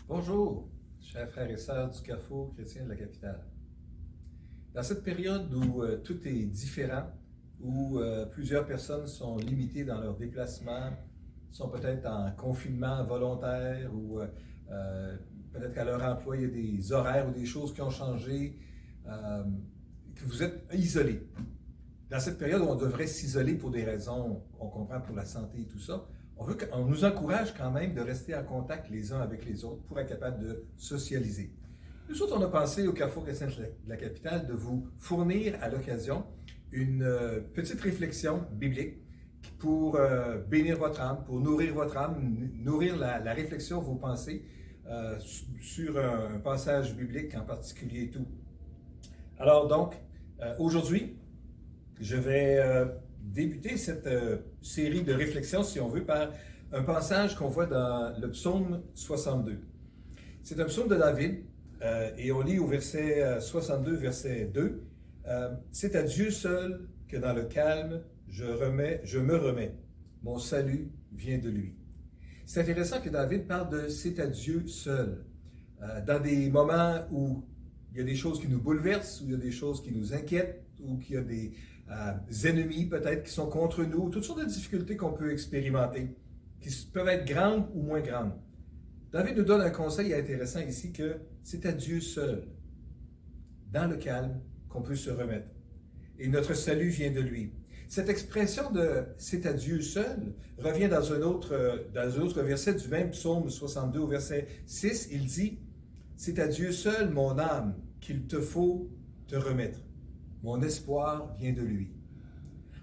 Bonjour, chers frères et sœurs du Carrefour chrétien de la capitale. Dans cette période où tout est différent, où plusieurs personnes sont limitées dans leurs déplacements, sont peut-être en confinement volontaire ou peut-être qu'à leur emploi, il y a des horaires ou des choses qui ont changé, que vous êtes isolés. Dans cette période où on devrait s'isoler pour des raisons, on comprend pour la santé et tout ça, on nous encourage quand même de rester en contact les uns avec les autres pour être capable de socialiser. Nous autres, on a pensé au Carrefour chrétien de la capitale de vous fournir à l'occasion une petite réflexion biblique pour bénir votre âme, pour nourrir votre âme, nourrir la réflexion, vos pensées sur un passage biblique en particulier et tout. Alors donc, aujourd'hui, je vais débuter cette série de réflexions, si on veut, par un passage qu'on voit dans le psaume 62. C'est un psaume de David, et on lit au verset 62, verset 2. C'est à Dieu seul que dans le calme je me remets. Mon salut vient de lui. C'est intéressant que David parle de c'est à Dieu seul. Dans des moments où il y a des choses qui nous bouleversent, où il y a des choses qui nous inquiètent, ou qu'il y a des ennemis peut-être qui sont contre nous, toutes sortes de difficultés qu'on peut expérimenter, qui peuvent être grandes ou moins grandes. David nous donne un conseil intéressant ici que c'est à Dieu seul, dans le calme, qu'on peut se remettre. Et notre salut vient de lui. Cette expression de « c'est à Dieu seul » revient dans un autre verset du même psaume 62 au verset 6. Il dit « C'est à Dieu seul, mon âme, qu'il te faut te remettre. Mon espoir vient de lui. »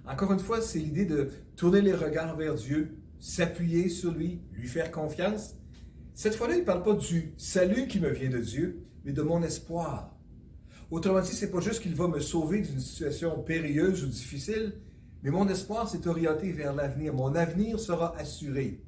Encore une fois, c'est l'idée de tourner les regards vers Dieu, s'appuyer sur lui, lui faire confiance. Cette fois-là, il ne parle pas du salut qui me vient de Dieu, mais de mon espoir. Autrement dit, ce n'est pas juste qu'il va me sauver d'une situation périlleuse ou difficile, mais mon espoir s'est orienté vers l'avenir. Mon avenir sera assuré.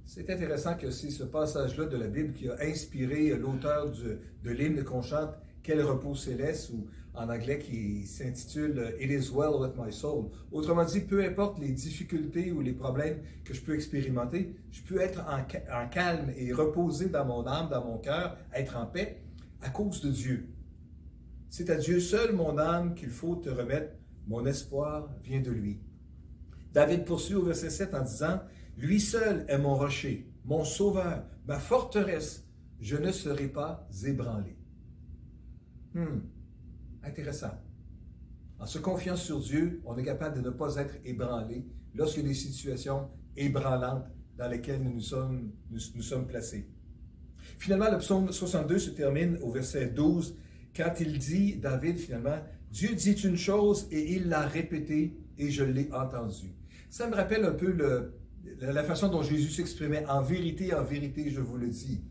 C'est intéressant que c'est ce passage-là de la Bible qui a inspiré l'auteur de l'hymne qu'on chante « Quel repos céleste » ou en anglais qui s'intitule « It is well with my soul ». Autrement dit, peu importe les difficultés ou les problèmes que je peux expérimenter, je peux être en calme et reposer dans mon âme, dans mon cœur, être en paix à cause de Dieu. C'est à Dieu seul, mon âme, qu'il faut te remettre. Mon espoir vient de lui. David poursuit au verset 7 en disant « Lui seul est mon rocher, mon sauveur, ma forteresse. Je ne serai pas ébranlé. » Intéressant. En se confiant sur Dieu, on est capable de ne pas être ébranlé lorsqu'il y a des situations ébranlantes dans lesquelles nous sommes placés. Finalement, le psaume 62 se termine au verset 12 quand il dit, David finalement, « Dieu dit une chose et il l'a répétée et je l'ai entendue. » Ça me rappelle un peu la façon dont Jésus s'exprimait, « En vérité, je vous le dis. »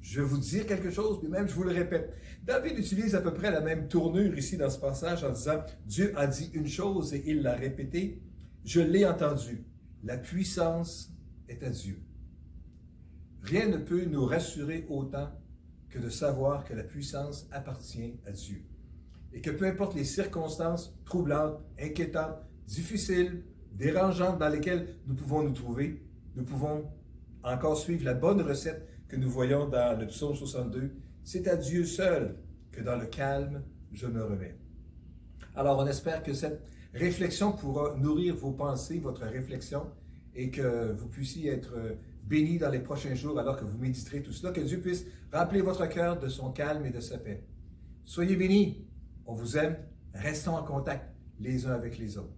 Je vais vous dire quelque chose, mais même je vous le répète. David utilise à peu près la même tournure ici dans ce passage en disant « Dieu a dit une chose et il l'a répétée. Je l'ai entendu. La puissance est à Dieu. » Rien ne peut nous rassurer autant que de savoir que la puissance appartient à Dieu. Et que peu importe les circonstances troublantes, inquiétantes, difficiles, dérangeantes dans lesquelles nous pouvons nous trouver, nous pouvons encore suivre la bonne recette que nous voyons dans le psaume 62. C'est à Dieu seul que dans le calme, je me remets. Alors, on espère que cette réflexion pourra nourrir vos pensées, votre réflexion, et que vous puissiez être bénis dans les prochains jours alors que vous méditerez tout cela, que Dieu puisse remplir votre cœur de son calme et de sa paix. Soyez bénis, on vous aime, restons en contact les uns avec les autres.